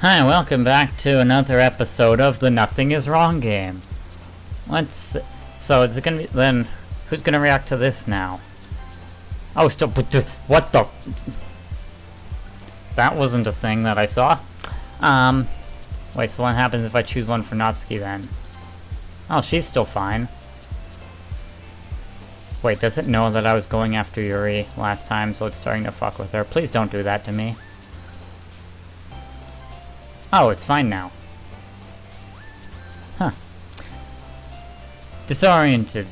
Hi, welcome back to another episode of the Nothing Is Wrong game. So is it gonna be, then, who's gonna react to this now? Oh, still, what the? That wasn't a thing that I saw. Wait, so what happens if I choose one for Natsuki then? Oh, she's still fine. Wait, does it know that I was going after Yuri last time, so it's starting to fuck with her? Please don't do that to me. Oh, it's fine now. Huh. Disoriented.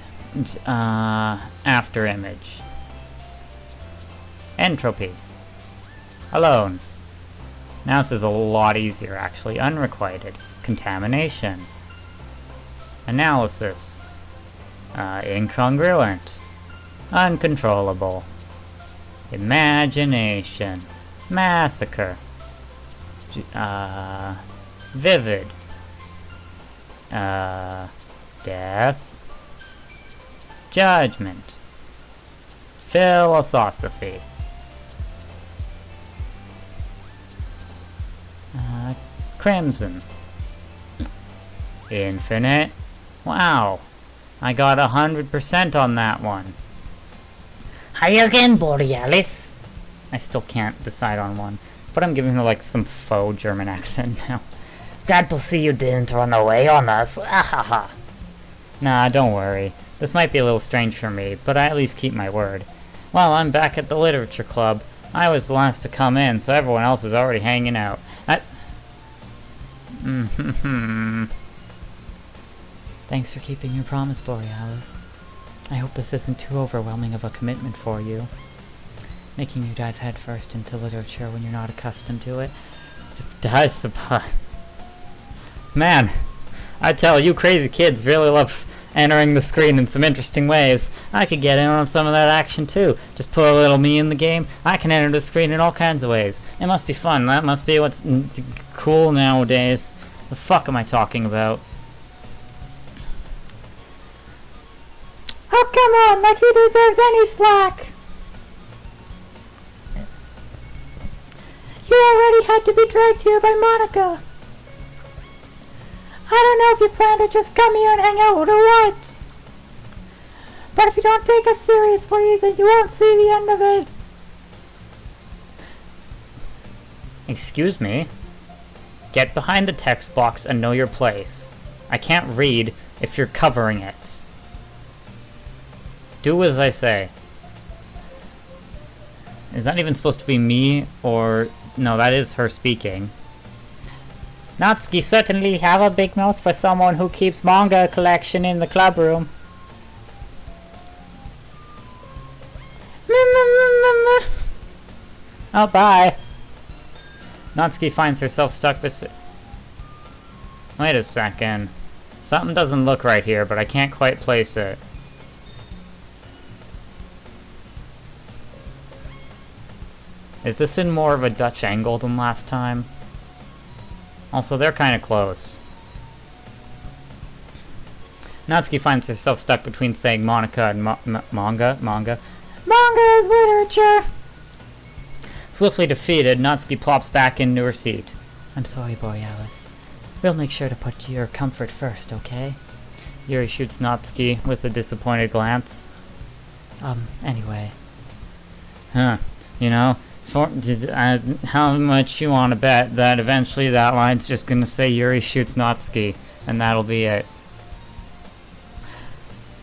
After image. Entropy. Alone. Now this is a lot easier, actually. Unrequited. Contamination. Analysis. Incongruent. Uncontrollable. Imagination. Massacre. Vivid. Death. Judgment. Philosophy. Crimson. Infinite. Wow. I got 100% on that one. Hi again, Boreanaz. I still can't decide on one. But I'm giving her like some faux German accent now. Glad to see you didn't run away on us. Ahaha. Nah, don't worry. This might be a little strange for me, but I at least keep my word. Well, I'm back at the literature club. I was the last to come in, so everyone else is already hanging out. Thanks for keeping your promise, Boreanaz. I hope this isn't too overwhelming of a commitment for you. Making you dive headfirst into literature when you're not accustomed to it. That's the Man, I tell you, crazy kids really love entering the screen in some interesting ways. I could get in on some of that action too. Just put a little me in the game. I can enter the screen in all kinds of ways. It must be fun. That must be what's cool nowadays. The fuck am I talking about? Oh, come on, like he deserves any slack. You already had to be dragged here by Monica. I don't know if you plan to just come here and hang out or what. But if you don't take us seriously, then you won't see the end of it. Excuse me? Get behind the text box and know your place. I can't read if you're covering it. Do as I say. Is that even supposed to be me, or... No, that is her speaking. Natsuki certainly have a big mouth for someone who keeps manga collection in the club room. Oh, bye. Natsuki finds herself stuck beside... Wait a second. Something doesn't look right here, but I can't quite place it. Is this in more of a Dutch angle than last time? Also, they're kind of close. Natsuki finds herself stuck between saying Monica and manga. Manga is literature. Swiftly defeated, Natsuki plops back into her seat. I'm sorry, Boreanaz. We'll make sure to put your comfort first, okay? Yuri shoots Natsuki with a disappointed glance. Anyway. Huh. You know, how much you want to bet that eventually that line's just gonna say Yuri shoots Natsuki, and that'll be it.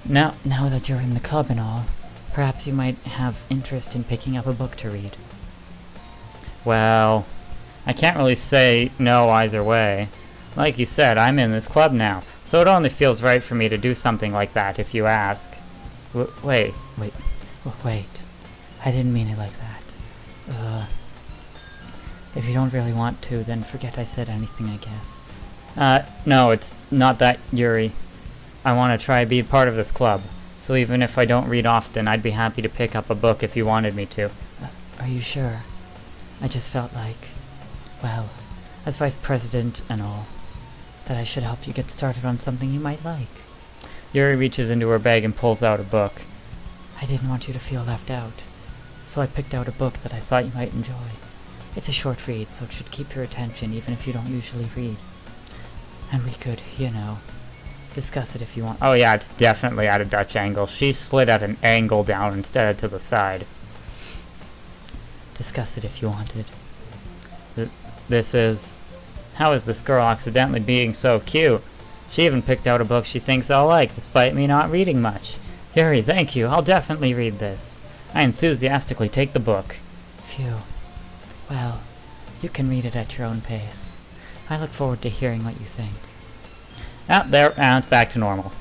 Now that you're in the club and all, perhaps you might have interest in picking up a book to read. Well, I can't really say no either way. Like you said, I'm in this club now, so it only feels right for me to do something like that if you ask. Wait. I didn't mean it like that. If you don't really want to, then forget I said anything, I guess. No, it's not that, Yuri. I want to try to be part of this club, so even if I don't read often, I'd be happy to pick up a book if you wanted me to. Are you sure? I just felt like, well, as vice president and all, that I should help you get started on something you might like. Yuri reaches into her bag and pulls out a book. I didn't want you to feel left out, so I picked out a book that I thought you might enjoy. It's a short read, so it should keep your attention even if you don't usually read. And we could, you know, discuss it if you want. Oh yeah, it's definitely at a Dutch angle. She slid at an angle down instead of to the side. Discuss it if you wanted. This is... How is this girl accidentally being so cute? She even picked out a book she thinks I'll like, despite me not reading much. Yuri, thank you. I'll definitely read this. I enthusiastically take the book. Phew. Well, you can read it at your own pace. I look forward to hearing what you think. There, and it's back to normal.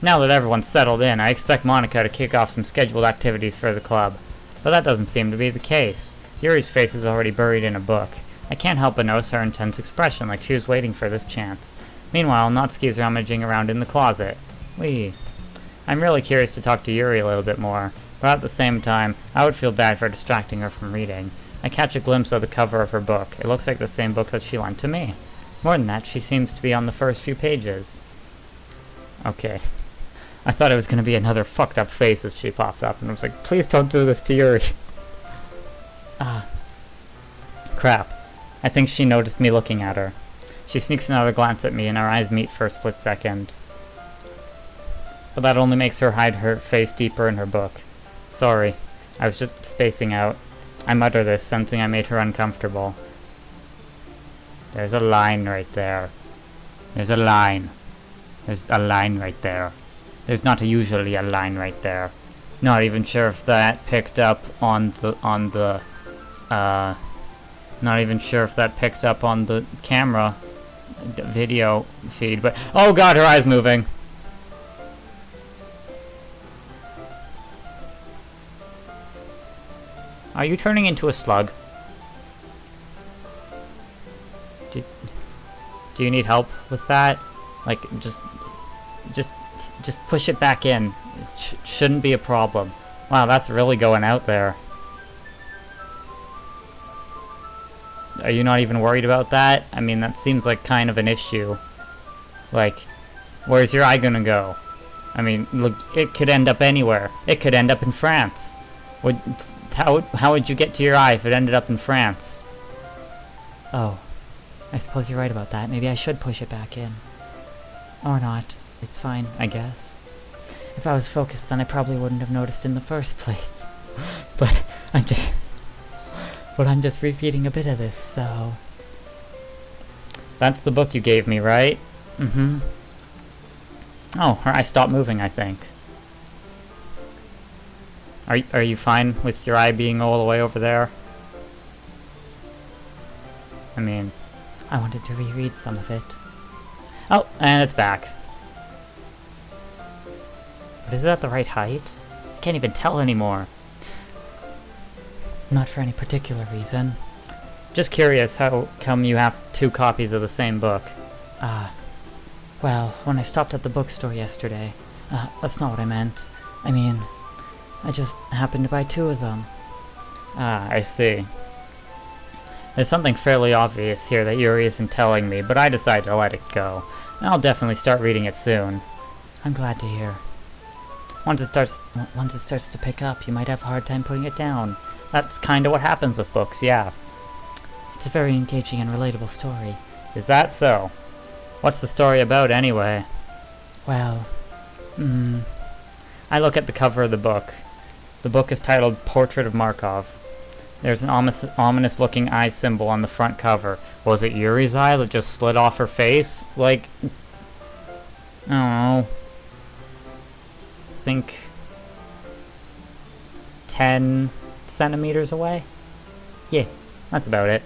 Now that everyone's settled in, I expect Monica to kick off some scheduled activities for the club. But that doesn't seem to be the case. Yuri's face is already buried in a book. I can't help but notice her intense expression, like she was waiting for this chance. Meanwhile, Natsuki's rummaging around in the closet. I'm really curious to talk to Yuri a little bit more, but at the same time, I would feel bad for distracting her from reading. I catch a glimpse of the cover of her book. It looks like the same book that she lent to me. More than that, she seems to be on the first few pages. Okay. I thought it was going to be another fucked up face as she popped up, and I was like, please don't do this to Yuri. Crap. I think she noticed me looking at her. She sneaks another glance at me, and our eyes meet for a split second. But that only makes her hide her face deeper in her book. Sorry. I was just spacing out. I mutter this, sensing I made her uncomfortable. There's a line right there. There's a line. There's a line right there. There's not usually a line right there. Not even sure if that picked up on the not even sure if that picked up on the camera video feed, but oh god, her eye's moving. Are you turning into a slug? Do you need help with that? Like, just push it back in. It shouldn't be a problem. Wow, that's really going out there. Are you not even worried about that? I mean, that seems like kind of an issue. Like, where's your eye gonna go? I mean, look, it could end up anywhere. It could end up in France. How would you get to your eye if it ended up in France? Oh, I suppose you're right about that. Maybe I should push it back in. Or not. It's fine, I guess. If I was focused, then I probably wouldn't have noticed in the first place. But I'm just repeating a bit of this, so... That's the book you gave me, right? Mm-hmm. Oh, her eye stopped moving, I think. Are you fine with your eye being all the way over there? I mean... I wanted to reread some of it. Oh, and it's back. But is that the right height? I can't even tell anymore. Not for any particular reason. Just curious, how come you have 2 copies of the same book? Well, when I stopped at the bookstore yesterday... that's not what I meant. I mean, I just happened to buy 2 of them. Ah, I see. There's something fairly obvious here that Yuri isn't telling me, but I decided to let it go. I'll definitely start reading it soon. I'm glad to hear. Once it starts to pick up, you might have a hard time putting it down. That's kind of what happens with books, yeah. It's a very engaging and relatable story. Is that so? What's the story about, anyway? Well, I look at the cover of the book. The book is titled Portrait of Markov. There's an ominous-looking eye symbol on the front cover. Was it Yuri's eye that just slid off her face? Like, I don't know. I think 10 centimeters away? Yeah, that's about it.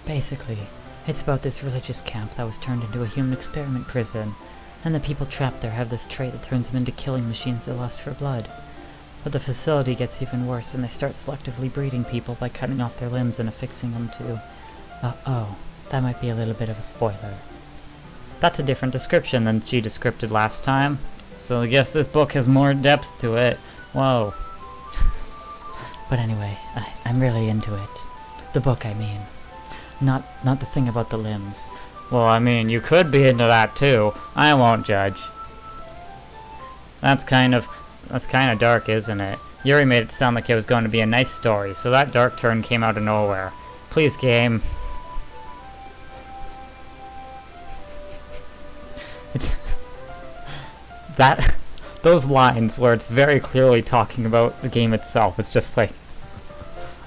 Basically, it's about this religious camp that was turned into a human experiment prison, and the people trapped there have this trait that turns them into killing machines that lust for blood. But the facility gets even worse, and they start selectively breeding people by cutting off their limbs and affixing them to... oh, that might be a little bit of a spoiler. That's a different description than she described last time. So I guess this book has more depth to it. Whoa. But anyway, I'm really into it. The book, I mean. Not the thing about the limbs. Well, I mean, you could be into that too. I won't judge. That's kind of dark, isn't it? Yuri made it sound like it was going to be a nice story, so that dark turn came out of nowhere. Please, game. It's that those lines where it's very clearly talking about the game itself. It's just like,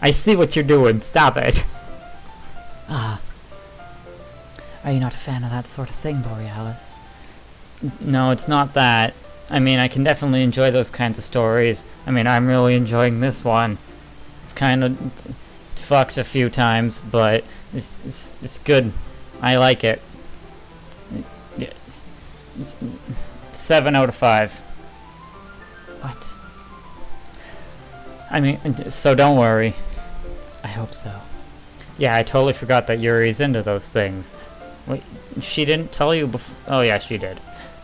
I see what you're doing. Stop it. Ah. Are you not a fan of that sort of thing, Boreanaz? No, it's not that. I mean, I can definitely enjoy those kinds of stories. I mean, I'm really enjoying this one. It's kind of fucked a few times, but it's good. I like it. 7 out of 5. What? I mean, so don't worry. I hope so. Yeah, I totally forgot that Yuri's into those things. Wait, she didn't tell you before? Oh yeah, she did.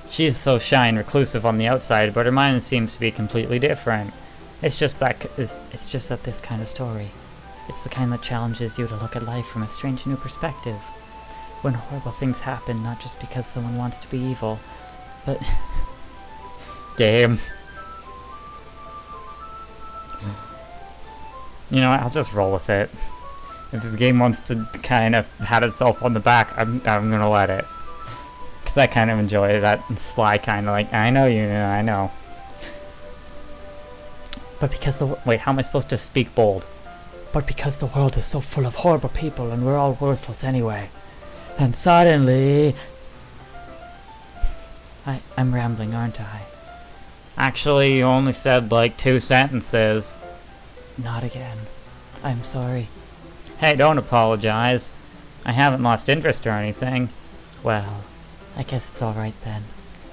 She's so shy and reclusive on the outside, but her mind seems to be completely different. It's just that this kind of story, it's the kind that challenges you to look at life from a strange new perspective. When horrible things happen, not just because someone wants to be evil, but... Damn. You know what, I'll just roll with it. If the game wants to kind of pat itself on the back, I'm gonna let it. Because I kind of enjoy that sly kind of like, I know you know, I know. But because Wait, how am I supposed to speak bold? But because the world is so full of horrible people and we're all worthless anyway. And suddenly... I'm rambling, aren't I? Actually, you only said like 2 sentences. Not again. I'm sorry. Hey, don't apologize. I haven't lost interest or anything. Well, I guess it's alright then.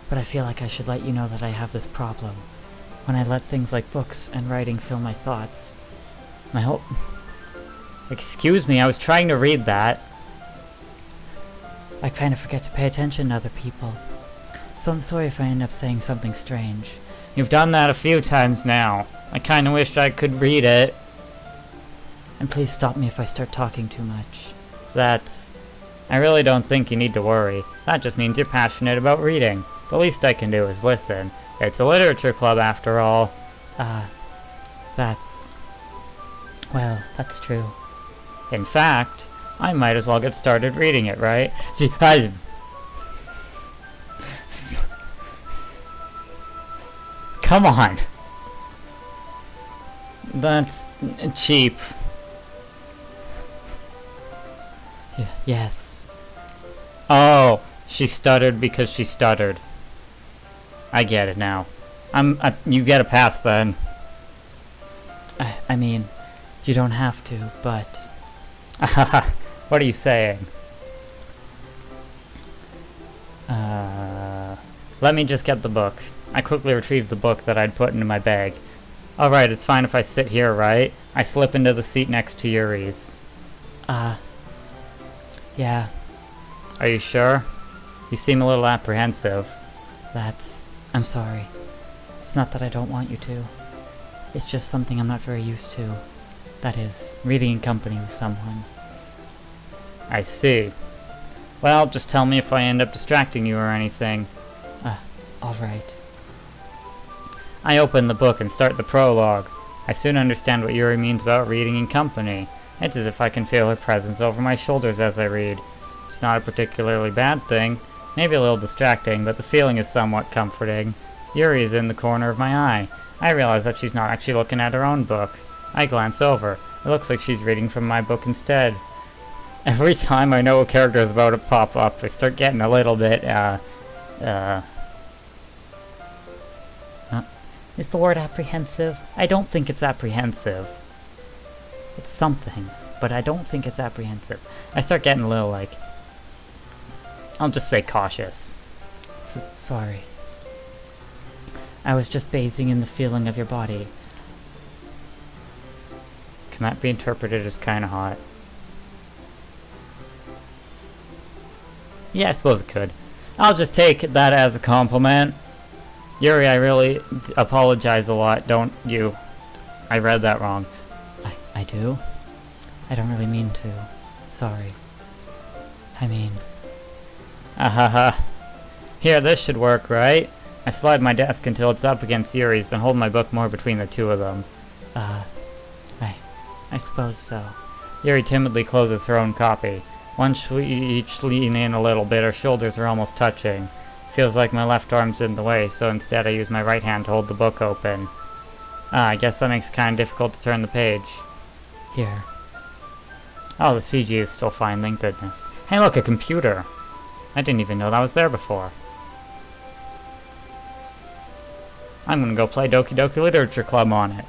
But I feel like I should let you know that I have this problem. When I let things like books and writing fill my thoughts, my whole... Excuse me, I was trying to read that. I kind of forget to pay attention to other people. So I'm sorry if I end up saying something strange. You've done that a few times now. I kind of wish I could read it. And please stop me if I start talking too much. I really don't think you need to worry. That just means you're passionate about reading. The least I can do is listen. It's a literature club after all. Well, that's true. In fact, I might as well get started reading it, right? See, come on! That's cheap. Yes. Oh, she stuttered because she stuttered. I get it now. You get a pass then. I mean, you don't have to, but... What are you saying? Let me just get the book. I quickly retrieved the book that I'd put into my bag. Alright, it's fine if I sit here, right? I slip into the seat next to Yuri's. Yeah. Are you sure? You seem a little apprehensive. I'm sorry. It's not that I don't want you to. It's just something I'm not very used to. That is, reading in company with someone. I see. Well, just tell me if I end up distracting you or anything. Alright. I open the book and start the prologue. I soon understand what Yuri means about reading in company. It's as if I can feel her presence over my shoulders as I read. It's not a particularly bad thing, maybe a little distracting, but the feeling is somewhat comforting. Yuri is in the corner of my eye. I realize that she's not actually looking at her own book. I glance over. It looks like she's reading from my book instead. Every time I know a character is about to pop up, I start getting a little bit, Is the word apprehensive? I don't think it's apprehensive. It's something, but I don't think it's apprehensive. I start getting a little, like... I'll just say cautious. Sorry. I was just bathing in the feeling of your body. Can that be interpreted as kinda hot? Yeah, I suppose it could. I'll just take that as a compliment. Yuri, I really apologize a lot, don't you? I read that wrong. I do? I don't really mean to. Sorry. I mean... Here, this should work, right? I slide my desk until it's up against Yuri's, then hold my book more between the two of them. I suppose so. Yuri timidly closes her own copy. Once we each lean in a little bit, our shoulders are almost touching. Feels like my left arm's in the way, so instead I use my right hand to hold the book open. I guess that makes it kind of difficult to turn the page. Here. Oh, the CG is still fine, thank goodness. Hey look, a computer! I didn't even know that was there before. I'm gonna go play Doki Doki Literature Club on it.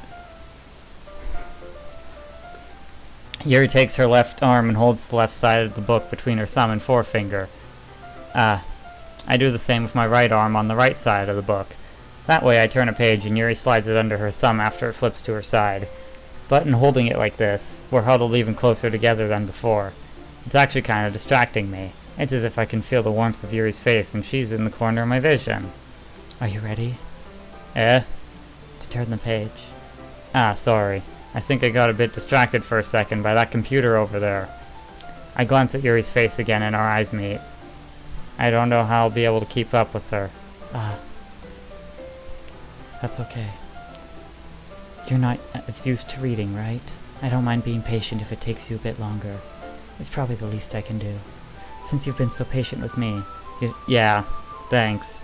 Yuri takes her left arm and holds the left side of the book between her thumb and forefinger. I do the same with my right arm on the right side of the book. That way I turn a page and Yuri slides it under her thumb after it flips to her side. But in holding it like this, we're huddled even closer together than before. It's actually kind of distracting me. It's as if I can feel the warmth of Yuri's face and she's in the corner of my vision. Are you ready? Eh? To turn the page. Sorry. I think I got a bit distracted for a second by that computer over there. I glance at Yuri's face again and our eyes meet. I don't know how I'll be able to keep up with her. That's okay. You're not as used to reading, right? I don't mind being patient if it takes you a bit longer. It's probably the least I can do. Since you've been so patient with me. Yeah, thanks.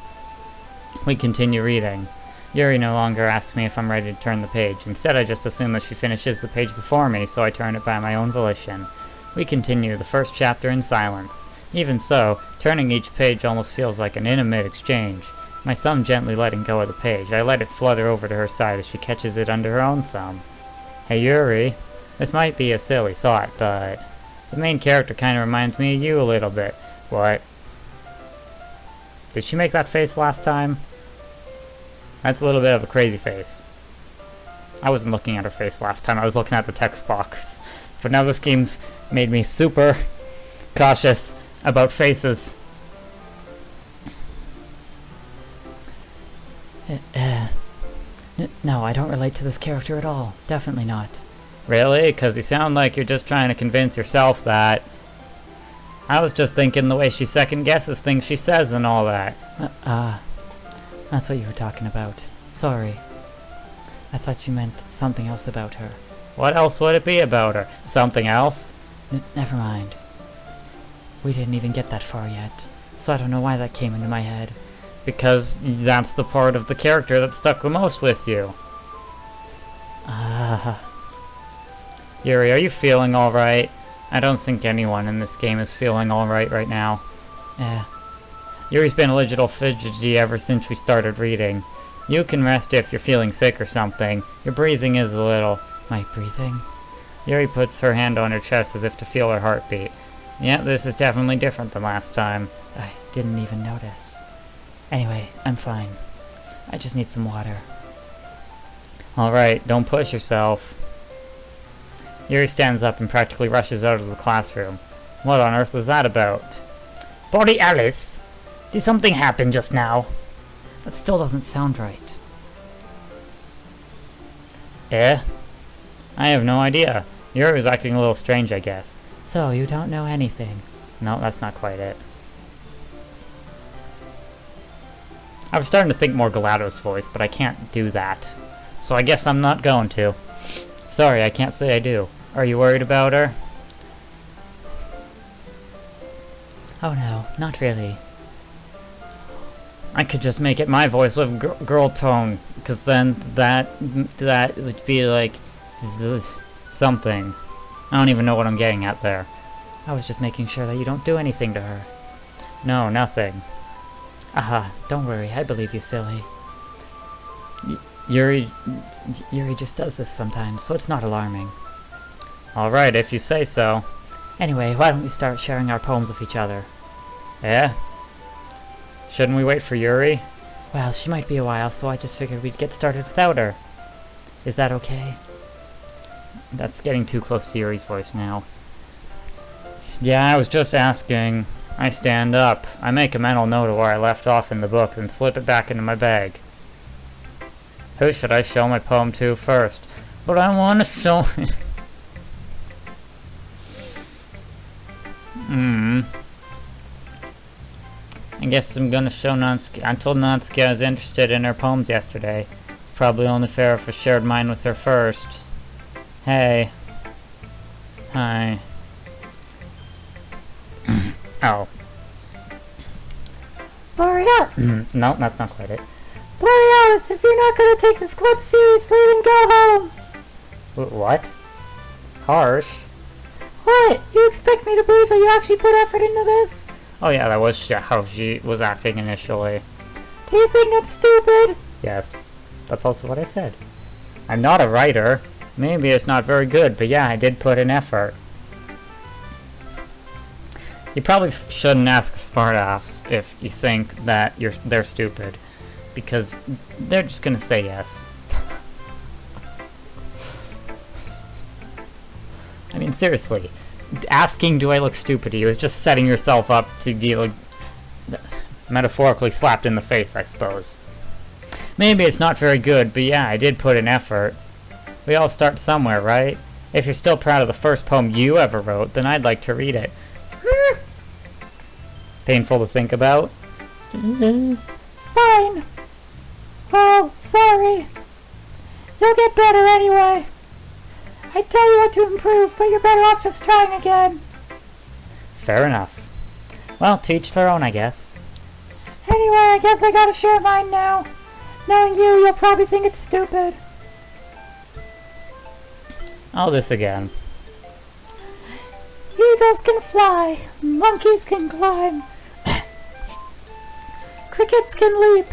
We continue reading. Yuri no longer asks me if I'm ready to turn the page. Instead, I just assume that she finishes the page before me, so I turn it by my own volition. We continue the first chapter in silence. Even so, turning each page almost feels like an intimate exchange. My thumb gently letting go of the page, I let it flutter over to her side as she catches it under her own thumb. Hey Yuri, this might be a silly thought, but the main character kind of reminds me of you a little bit. What? Did she make that face last time? That's a little bit of a crazy face. I wasn't looking at her face last time, I was looking at the text box. But now this game's made me super cautious about faces. No, I don't relate to this character at all. Definitely not. Really? 'Cause you sound like you're just trying to convince yourself that. I was just thinking the way she second guesses things she says and all that. That's what you were talking about. Sorry. I thought you meant something else about her. What else would it be about her? Something else? Never mind. We didn't even get that far yet, so I don't know why that came into my head. Because that's the part of the character that stuck the most with you. Yuri, are you feeling alright? I don't think anyone in this game is feeling alright right now. Yuri's been a little fidgety ever since we started reading. You can rest if you're feeling sick or something. Your breathing is a little... My breathing? Yuri puts her hand on her chest as if to feel her heartbeat. Yeah, this is definitely different than last time. I didn't even notice. Anyway, I'm fine. I just need some water. Alright, don't push yourself. Yuri stands up and practically rushes out of the classroom. What on earth is that about? Boreanaz! Did something happen just now? That still doesn't sound right. I have no idea. Yuri was acting a little strange, I guess. So, you don't know anything? No, that's not quite it. I was starting to think more Galado's voice, but I can't do that. So I guess I'm not going to. Sorry, I can't say I do. Are you worried about her? Oh no, not really. I could just make it my voice with girl tone, because then that would be like something. I don't even know what I'm getting at there. I was just making sure that you don't do anything to her. No, nothing. Don't worry, I believe you, silly. Yuri just does this sometimes, so it's not alarming. Alright, if you say so. Anyway, why don't we start sharing our poems with each other? Yeah? Shouldn't we wait for Yuri? Well, she might be a while, so I just figured we'd get started without her. Is that okay? That's getting too close to Yuri's voice now. Yeah, I was just asking. I stand up. I make a mental note of where I left off in the book, then slip it back into my bag. Who should I show my poem to first? But I want to show... I guess I'm gonna show Natsuki. I told Natsuki I was interested in her poems yesterday. It's probably only fair if I shared mine with her first. Hey. Hi. Oh. Boreanaz! No, that's not quite it. Boreanaz, if you're not gonna take this club seriously, then go home! What? Harsh? What? You expect me to believe that you actually put effort into this? Oh yeah, that was how she was acting initially. Do you think I'm stupid? Yes. That's also what I said. I'm not a writer. Maybe it's not very good, but yeah, I did put in effort. You probably shouldn't ask smartass if you think that they're stupid, because they're just gonna say yes. I mean, seriously, asking do I look stupid to you is just setting yourself up to be, like, metaphorically slapped in the face, I suppose. Maybe it's not very good, but yeah, I did put in effort. We all start somewhere, right? If you're still proud of the first poem you ever wrote, then I'd like to read it. Painful to think about? Fine. Well, sorry. You'll get better anyway. I tell you what to improve, but you're better off just trying again. Fair enough. Well, to each their own, I guess. Anyway, I guess I gotta share mine now. Knowing you, you'll probably think it's stupid. Oh, this again. Eagles can fly, monkeys can climb, crickets can leap,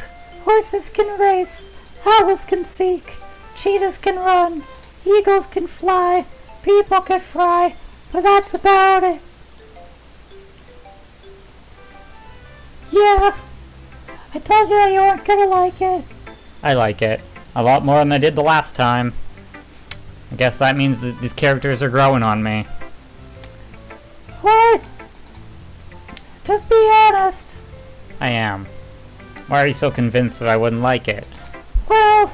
horses can race, owls can seek, cheetahs can run, eagles can fly, people can fry, but that's about it. Yeah, I told you that you weren't gonna like it. I like it. A lot more than I did the last time. I guess that means that these characters are growing on me. What? Just be honest. I am. Why are you so convinced that I wouldn't like it? Well,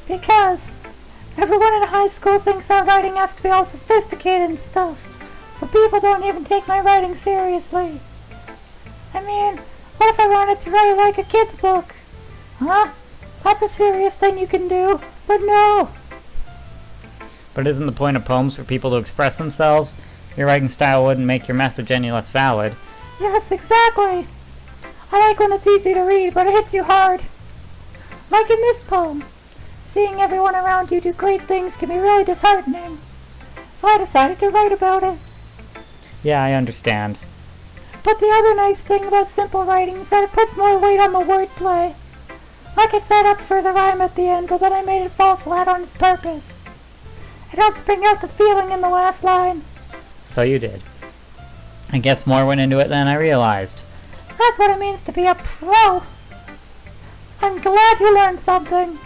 because everyone in high school thinks our writing has to be all sophisticated and stuff, so people don't even take my writing seriously. I mean, what if I wanted to write like a kid's book? Huh? That's a serious thing you can do, but no. But isn't the point of poems for people to express themselves? Your writing style wouldn't make your message any less valid. Yes, exactly. I like when it's easy to read, but it hits you hard. Like in this poem. Seeing everyone around you do great things can be really disheartening. So I decided to write about it. Yeah, I understand. But the other nice thing about simple writing is that it puts more weight on the wordplay. Like I set up for the rhyme at the end, but then I made it fall flat on its purpose. It helps bring out the feeling in the last line. So you did. I guess more went into it than I realized. That's what it means to be a pro. I'm glad you learned something.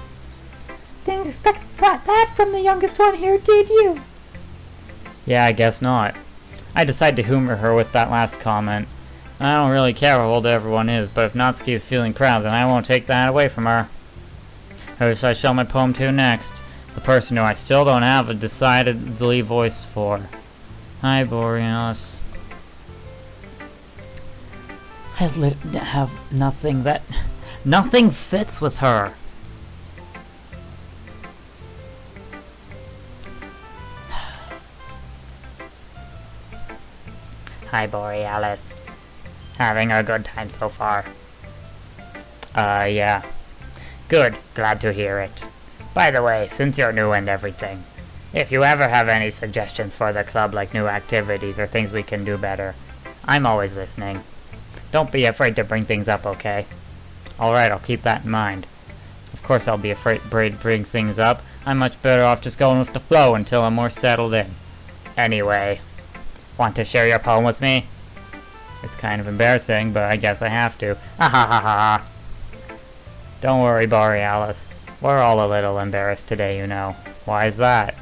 Didn't expect that from the youngest one here, did you? Yeah, I guess not. I decided to humor her with that last comment. I don't really care how old everyone is, but if Natsuki is feeling proud, then I won't take that away from her. Who should I show my poem to next? The person who I still don't have a decidedly voice for. Hi, Boreanaz. I have nothing that... Nothing fits with her. Hi, Boreanaz. Having a good time so far. Yeah. Good. Glad to hear it. By the way, since you're new and everything, if you ever have any suggestions for the club, like new activities or things we can do better, I'm always listening. Don't be afraid to bring things up, okay? Alright, I'll keep that in mind. Of course I'll be afraid to bring things up. I'm much better off just going with the flow until I'm more settled in. Anyway, want to share your poem with me? It's kind of embarrassing, but I guess I have to. Ha ha ha ha. Don't worry, Boreanaz. We're all a little embarrassed today, you know. Why is that?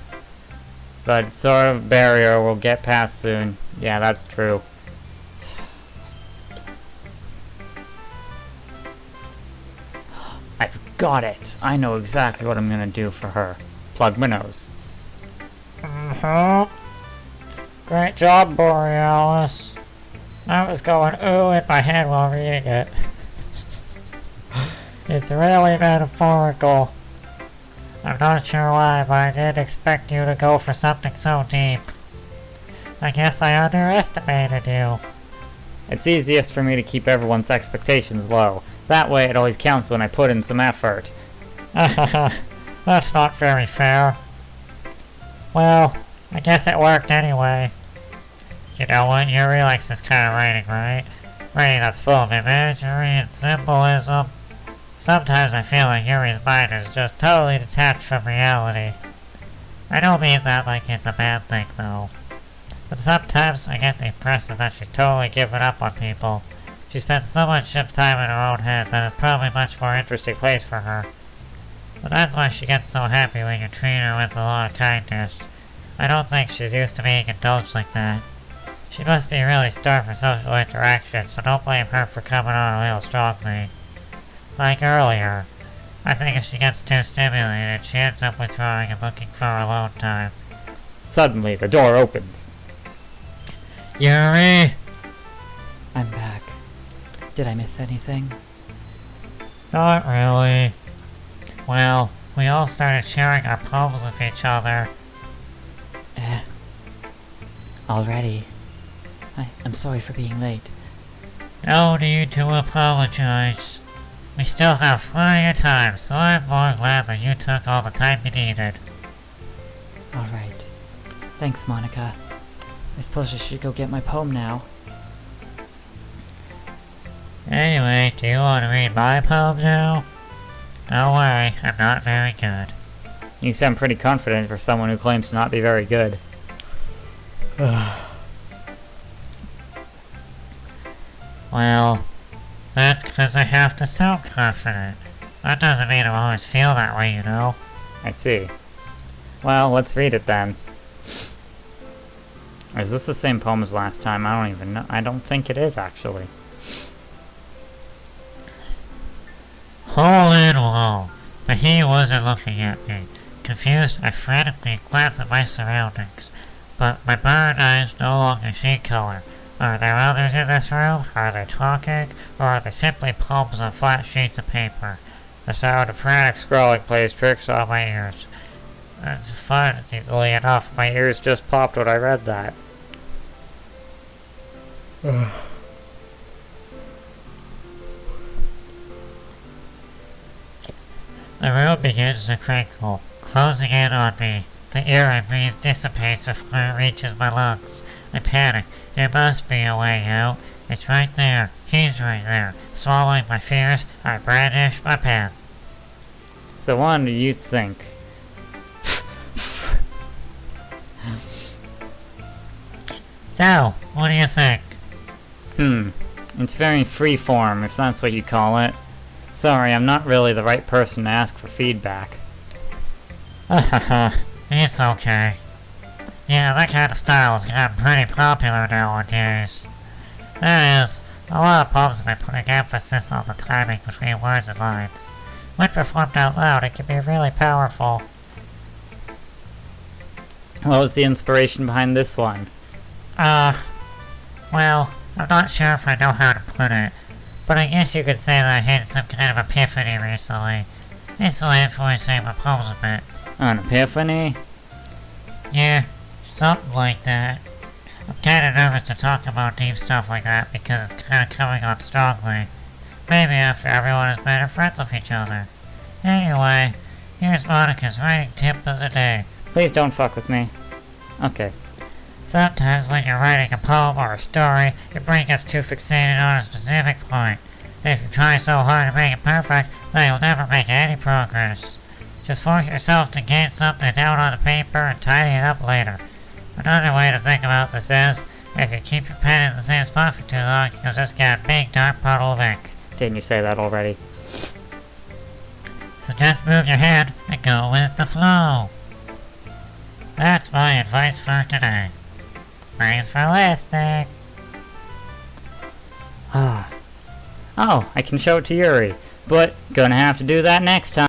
But sort of barrier we'll get past soon. Yeah, that's true. I've got it. I know exactly what I'm gonna do for her. Plug my nose. Great job, Boreanaz. I was going ooh in my head while reading it. It's really metaphorical. I'm not sure why, but I didn't expect you to go for something so deep. I guess I underestimated you. It's easiest for me to keep everyone's expectations low. That way it always counts when I put in some effort. That's not very fair. Well, I guess it worked anyway. You know what, Yuri likes this kind of writing, right? Writing that's full of imagery and symbolism. Sometimes I feel like Yuri's mind is just totally detached from reality. I don't mean that like it's a bad thing, though. But sometimes I get the impression that she's totally given up on people. She spends so much time in her own head that it's probably a much more interesting place for her. But that's why she gets so happy when you treat her with a lot of kindness. I don't think she's used to being indulged like that. She must be really starved for social interaction, so don't blame her for coming on a little strongly. Like earlier, I think if she gets too stimulated, she ends up withdrawing and looking for alone time. Suddenly, the door opens. Yuri! I'm back. Did I miss anything? Not really. Well, we all started sharing our poems with each other. Already. I'm sorry for being late. No need to apologize. We still have plenty of time, so I'm more glad that you took all the time you needed. Alright. Thanks, Monica. I suppose I should go get my poem now. Anyway, do you want to read my poem now? Don't worry, I'm not very good. You sound pretty confident for someone who claims to not be very good. Well, that's because I have to sound confident. That doesn't mean I always feel that way, you know. I see. Well, let's read it then. Is this the same poem as last time? I don't even know. I don't think it is, actually. Hole in wall. But he wasn't looking at me. Confused, I frantically glanced at my surroundings. But my bird eyes no longer see color. Are there others in this room? Are they talking? Or are they simply poems on flat sheets of paper? The sound of frantic scrolling plays tricks on my ears. It's fun, easily enough. My ears just popped when I read that. The room begins to crinkle, closing in on me. The air I breathe dissipates before it reaches my lungs. I panic. There must be a way out. It's right there. He's right there. Swallowing my fears, I brandish my pen. So what do you think? So, what do you think? It's very free-form, if that's what you call it. Sorry, I'm not really the right person to ask for feedback. It's okay. Yeah, that kind of style has gotten pretty popular nowadays. That is, a lot of poems have been putting emphasis on the timing between words and lines. When performed out loud, it can be really powerful. What was the inspiration behind this one? Well, I'm not sure if I know how to put it, but I guess you could say that I had some kind of epiphany recently. It's really influencing my poems a bit. An epiphany? Yeah, something like that. I'm kinda nervous to talk about deep stuff like that because it's kinda coming on strongly. Maybe after everyone is better friends with each other. Anyway, here's Monica's writing tip of the day. Please don't fuck with me. Okay. Sometimes when you're writing a poem or a story, your brain gets too fixated on a specific point. If you try so hard to make it perfect, then you'll never make any progress. Just force yourself to get something down on the paper and tidy it up later. Another way to think about this is, if you keep your pen in the same spot for too long, you'll just get a big dark puddle of ink. Didn't you say that already? So just move your hand and go with the flow. That's my advice for today. Thanks for listening. Oh, I can show it to Yuri, but gonna have to do that next time.